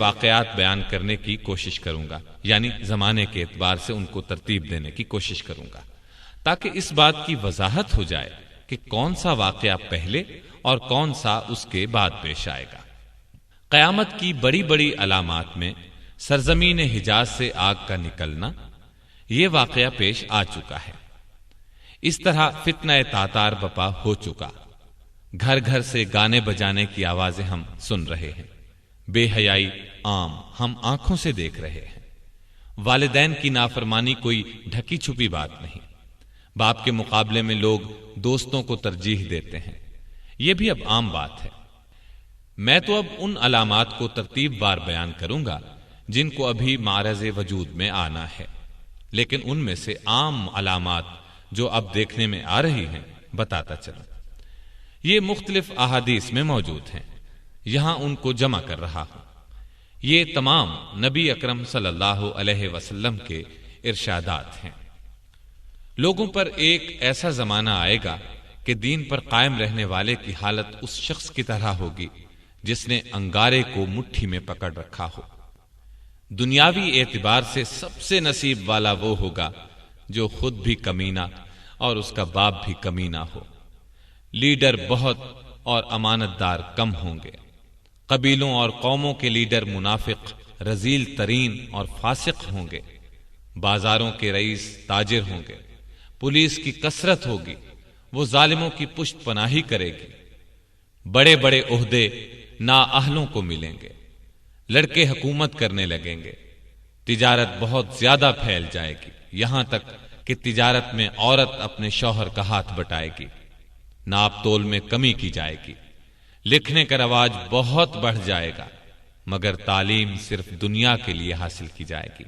واقعات بیان کرنے کی کوشش کروں گا، یعنی زمانے کے اعتبار سے ان کو ترتیب دینے کی کوشش کروں گا، تاکہ اس بات کی وضاحت ہو جائے کہ کون سا واقعہ پہلے اور کون سا اس کے بعد پیش آئے گا۔ قیامت کی بڑی بڑی علامات میں سرزمین حجاز سے آگ کا نکلنا یہ واقعہ پیش آ چکا ہے۔ اس طرح فتنہ تاتار بپا ہو چکا، گھر گھر سے گانے بجانے کی آوازیں ہم سن رہے ہیں، بے حیائی عام ہم آنکھوں سے دیکھ رہے ہیں، والدین کی نافرمانی کوئی ڈھکی چھپی بات نہیں، باپ کے مقابلے میں لوگ دوستوں کو ترجیح دیتے ہیں، یہ بھی اب عام بات ہے۔ میں تو اب ان علامات کو ترتیب وار بیان کروں گا جن کو ابھی معرض وجود میں آنا ہے، لیکن ان میں سے عام علامات جو اب دیکھنے میں آ رہی ہیں بتاتا چلوں۔ یہ مختلف احادیث میں موجود ہیں، یہاں ان کو جمع کر رہا ہوں۔ یہ تمام نبی اکرم صلی اللہ علیہ وسلم کے ارشادات ہیں۔ لوگوں پر ایک ایسا زمانہ آئے گا کہ دین پر قائم رہنے والے کی حالت اس شخص کی طرح ہوگی جس نے انگارے کو مٹھی میں پکڑ رکھا ہو۔ دنیاوی اعتبار سے سب سے نصیب والا وہ ہوگا جو خود بھی کمینہ اور اس کا باپ بھی کمینہ ہو۔ لیڈر بہت اور امانت دار کم ہوں گے، قبیلوں اور قوموں کے لیڈر منافق، رذیل ترین اور فاسق ہوں گے، بازاروں کے رئیس تاجر ہوں گے، پولیس کی کثرت ہوگی، وہ ظالموں کی پشت پناہی کرے گی، بڑے بڑے عہدے نااہلوں کو ملیں گے، لڑکے حکومت کرنے لگیں گے، تجارت بہت زیادہ پھیل جائے گی، یہاں تک کہ تجارت میں عورت اپنے شوہر کا ہاتھ بٹائے گی، ناپ تول میں کمی کی جائے گی، لکھنے کا رواج بہت بڑھ جائے گا، مگر تعلیم صرف دنیا کے لیے حاصل کی جائے گی۔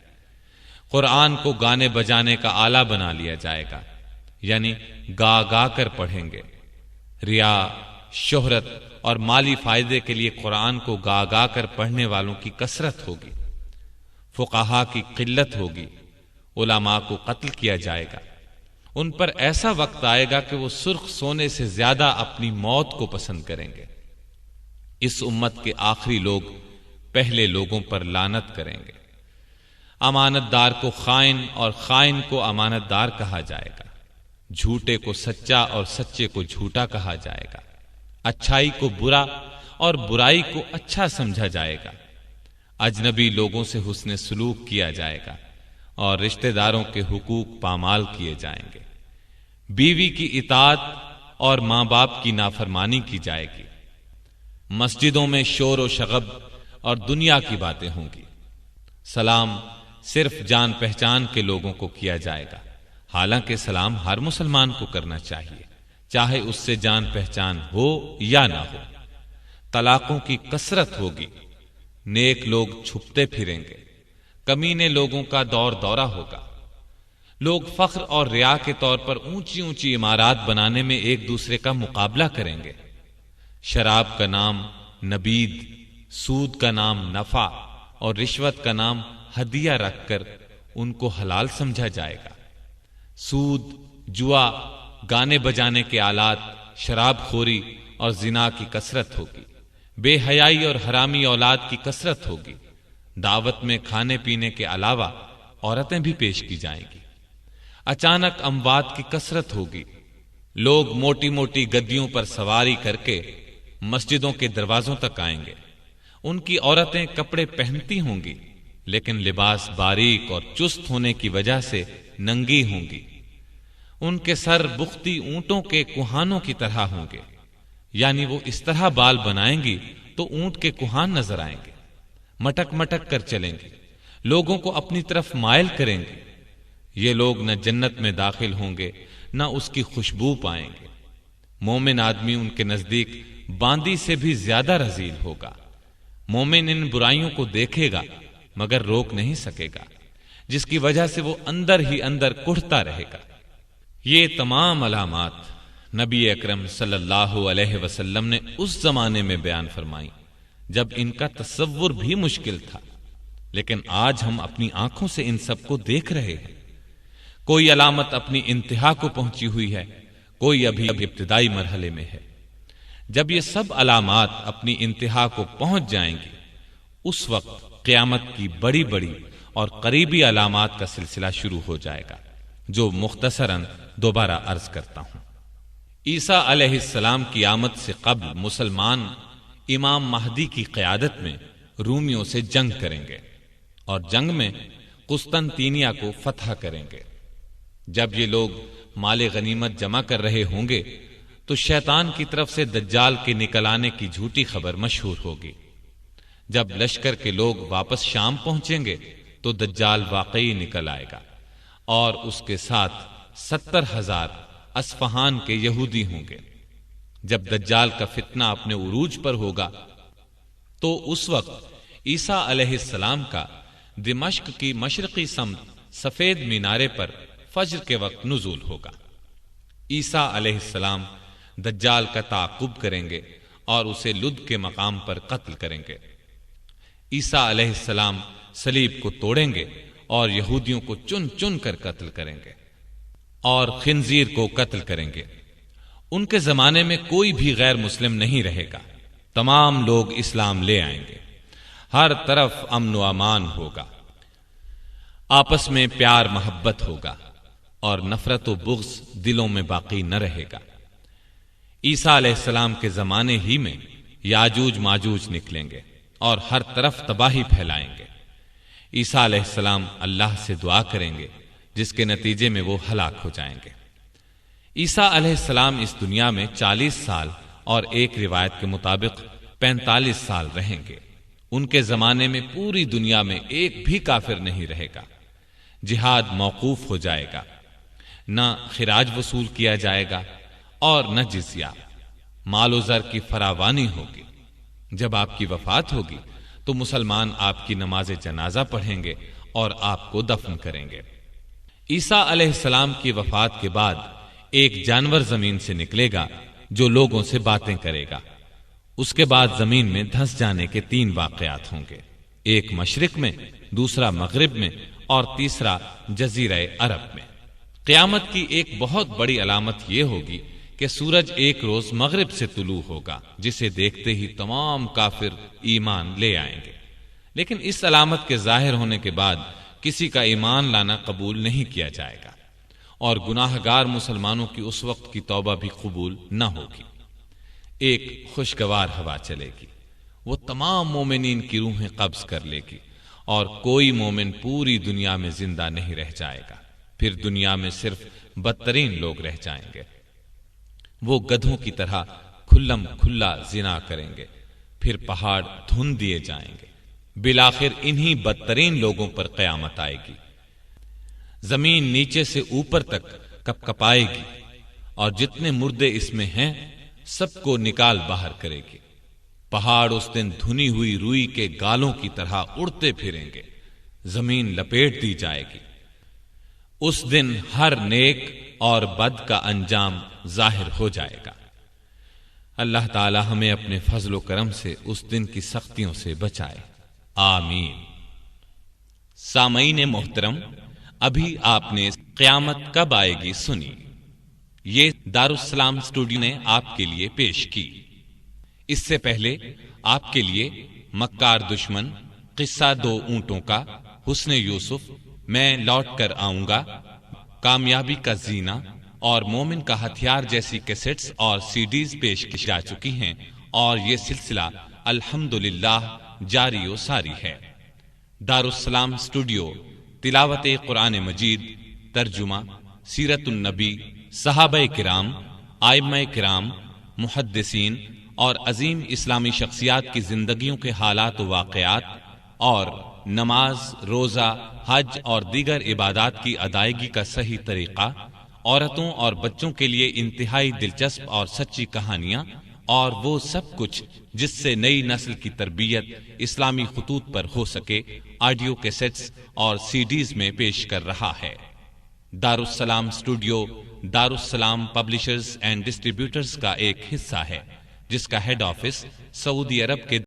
قرآن کو گانے بجانے کا آلہ بنا لیا جائے گا، یعنی گا گا کر پڑھیں گے۔ ریا، شہرت اور مالی فائدے کے لیے قرآن کو گا گا کر پڑھنے والوں کی کثرت ہوگی، فقہا کی قلت ہوگی، علماء کو قتل کیا جائے گا۔ ان پر ایسا وقت آئے گا کہ وہ سرخ سونے سے زیادہ اپنی موت کو پسند کریں گے۔ اس امت کے آخری لوگ پہلے لوگوں پر لعنت کریں گے۔ امانت دار کو خائن اور خائن کو امانت دار کہا جائے گا، جھوٹے کو سچا اور سچے کو جھوٹا کہا جائے گا، اچھائی کو برا اور برائی کو اچھا سمجھا جائے گا، اجنبی لوگوں سے حسن سلوک کیا جائے گا اور رشتہ داروں کے حقوق پامال کیے جائیں گے، بیوی کی اطاعت اور ماں باپ کی نافرمانی کی جائے گی، مسجدوں میں شور و شغب اور دنیا کی باتیں ہوں گی، سلام صرف جان پہچان کے لوگوں کو کیا جائے گا، حالانکہ سلام ہر مسلمان کو کرنا چاہیے، چاہے اس سے جان پہچان ہو یا نہ ہو۔ طلاقوں کی کثرت ہوگی، نیک لوگ چھپتے پھریں گے، کمینے لوگوں کا دور دورہ ہوگا، لوگ فخر اور ریا کے طور پر اونچی اونچی عمارات بنانے میں ایک دوسرے کا مقابلہ کریں گے، شراب کا نام نبید، سود کا نام نفع اور رشوت کا نام ہدیہ رکھ کر ان کو حلال سمجھا جائے گا۔ سود، جوا، گانے بجانے کے آلات، شراب خوری اور زنا کی کثرت ہوگی، بے حیائی اور حرامی اولاد کی کثرت ہوگی، دعوت میں کھانے پینے کے علاوہ عورتیں بھی پیش کی جائیں گی، اچانک اموات کی کثرت ہوگی، لوگ موٹی موٹی گدیوں پر سواری کر کے مسجدوں کے دروازوں تک آئیں گے، ان کی عورتیں کپڑے پہنتی ہوں گی لیکن لباس باریک اور چست ہونے کی وجہ سے ننگی ہوں گی، ان کے سر بختی اونٹوں کے کوہانوں کی طرح ہوں گے، یعنی وہ اس طرح بال بنائیں گی تو اونٹ کے کوہان نظر آئیں گے، مٹک مٹک کر چلیں گے، لوگوں کو اپنی طرف مائل کریں گے، یہ لوگ نہ جنت میں داخل ہوں گے نہ اس کی خوشبو پائیں گے، مومن آدمی ان کے نزدیک باندی سے بھی زیادہ رذیل ہوگا، مومن ان برائیوں کو دیکھے گا مگر روک نہیں سکے گا، جس کی وجہ سے وہ اندر ہی اندر کڑھتا رہے گا۔ یہ تمام علامات نبی اکرم صلی اللہ علیہ وسلم نے اس زمانے میں بیان فرمائی جب ان کا تصور بھی مشکل تھا، لیکن آج ہم اپنی آنکھوں سے ان سب کو دیکھ رہے ہیں۔ کوئی علامت اپنی انتہا کو پہنچی ہوئی ہے، کوئی ابھی ابتدائی مرحلے میں ہے۔ جب یہ سب علامات اپنی انتہا کو پہنچ جائیں گی، اس وقت قیامت کی بڑی بڑی اور قریبی علامات کا سلسلہ شروع ہو جائے گا، جو مختصراً دوبارہ عرض کرتا ہوں۔ عیسیٰ علیہ السلام کی آمد سے قبل مسلمان امام مہدی کی قیادت میں رومیوں سے جنگ کریں گے اور جنگ میں قسطنطینیہ کو فتح کریں گے۔ جب یہ لوگ مال غنیمت جمع کر رہے ہوں گے تو شیطان کی طرف سے دجال کے نکل آنے کی جھوٹی خبر مشہور ہوگی۔ جب لشکر کے لوگ واپس شام پہنچیں گے تو دجال واقعی نکل آئے گا اور اس کے ساتھ 70,000 اصفہان کے یہودی ہوں گے۔ جب دجال کا فتنہ اپنے عروج پر ہوگا تو اس وقت عیسیٰ علیہ السلام کا دمشق کی مشرقی سمت سفید مینارے پر فجر کے وقت نزول ہوگا۔ عیسیٰ علیہ السلام دجال کا تعاقب کریں گے اور اسے لد کے مقام پر قتل کریں گے۔ عیسیٰ علیہ السلام صلیب کو توڑیں گے اور یہودیوں کو چن چن کر قتل کریں گے اور خنزیر کو قتل کریں گے۔ ان کے زمانے میں کوئی بھی غیر مسلم نہیں رہے گا، تمام لوگ اسلام لے آئیں گے، ہر طرف امن و امان ہوگا، آپس میں پیار محبت ہوگا اور نفرت و بغض دلوں میں باقی نہ رہے گا۔ عیسیٰ علیہ السلام کے زمانے ہی میں یاجوج ماجوج نکلیں گے اور ہر طرف تباہی پھیلائیں گے۔ عیسیٰ علیہ السلام اللہ سے دعا کریں گے جس کے نتیجے میں وہ ہلاک ہو جائیں گے۔ عیسیٰ علیہ السلام اس دنیا میں 40 سال اور ایک روایت کے مطابق 45 سال رہیں گے۔ ان کے زمانے میں پوری دنیا میں ایک بھی کافر نہیں رہے گا، جہاد موقوف ہو جائے گا، نہ خراج وصول کیا جائے گا اور نہ جزیہ، مال و زر کی فراوانی ہوگی۔ جب آپ کی وفات ہوگی تو مسلمان آپ کی نماز جنازہ پڑھیں گے اور آپ کو دفن کریں گے۔ عیسیٰ علیہ السلام کی وفات کے بعد ایک جانور زمین سے نکلے گا جو لوگوں سے باتیں کرے گا۔ اس کے بعد زمین میں دھنس جانے کے 3 واقعات ہوں گے، ایک مشرق میں، دوسرا مغرب میں اور تیسرا جزیرہ عرب میں۔ قیامت کی ایک بہت بڑی علامت یہ ہوگی کہ سورج ایک روز مغرب سے طلوع ہوگا، جسے دیکھتے ہی تمام کافر ایمان لے آئیں گے۔ لیکن اس علامت کے ظاہر ہونے کے بعد کسی کا ایمان لانا قبول نہیں کیا جائے گا اور گناہ گار مسلمانوں کی اس وقت کی توبہ بھی قبول نہ ہوگی۔ ایک خوشگوار ہوا چلے گی، وہ تمام مومنین کی روحیں قبض کر لے گی اور کوئی مومن پوری دنیا میں زندہ نہیں رہ جائے گا۔ پھر دنیا میں صرف بدترین لوگ رہ جائیں گے۔ وہ گدھوں کی طرح کھلم کھلا زنا کریں گے، پھر پہاڑ دھن دیے جائیں گے۔ بالآخر انہی بدترین لوگوں پر قیامت آئے گی۔ زمین نیچے سے اوپر تک کپ کپائے گی اور جتنے مردے اس میں ہیں سب کو نکال باہر کرے گی۔ پہاڑ اس دن دھنی ہوئی روئی کے گالوں کی طرح اڑتے پھریں گے، زمین لپیٹ دی جائے گی۔ اس دن ہر نیک اور بد کا انجام ظاہر ہو جائے گا۔ اللہ تعالی ہمیں اپنے فضل و کرم سے اس دن کی سختیوں سے بچائے، آمین۔ سامعین محترم، ابھی آپ نے قیامت کب آئے گی سنی، یہ دارالسلام اسٹوڈیو نے آپ کے لیے پیش کی۔ اس سے پہلے آپ کے لیے مکار دشمن، قصہ 2 اونٹوں کا، حسن یوسف، میں لوٹ کر آؤں گا، کامیابی کا زینہ اور مومن کا ہتھیار جیسی کیسٹس اور CDs پیش کی جا چکی ہیں اور یہ سلسلہ الحمدللہ جاری و ساری ہے۔ دارالسلام اسٹوڈیو تلاوت قرآن مجید، ترجمہ، سیرت النبی، صحابہ کرام، ائمہ کرام، محدثین اور عظیم اسلامی شخصیات کی زندگیوں کے حالات و واقعات اور نماز، روزہ، حج اور دیگر عبادات کی ادائیگی کا صحیح طریقہ، عورتوں اور بچوں کے لیے انتہائی دلچسپ اور سچی کہانیاں اور وہ سب کچھ جس سے نئی نسل کی تربیت اسلامی خطوط پر ہو سکے، آڈیو کیسٹس اور CDs میں پیش کر رہا ہے۔ دارالسلام اسٹوڈیو دارالسلام پبلشرز اینڈ ڈسٹریبیوٹرز کا ایک حصہ ہے، جس کا ہیڈ آفس سعودی عرب کے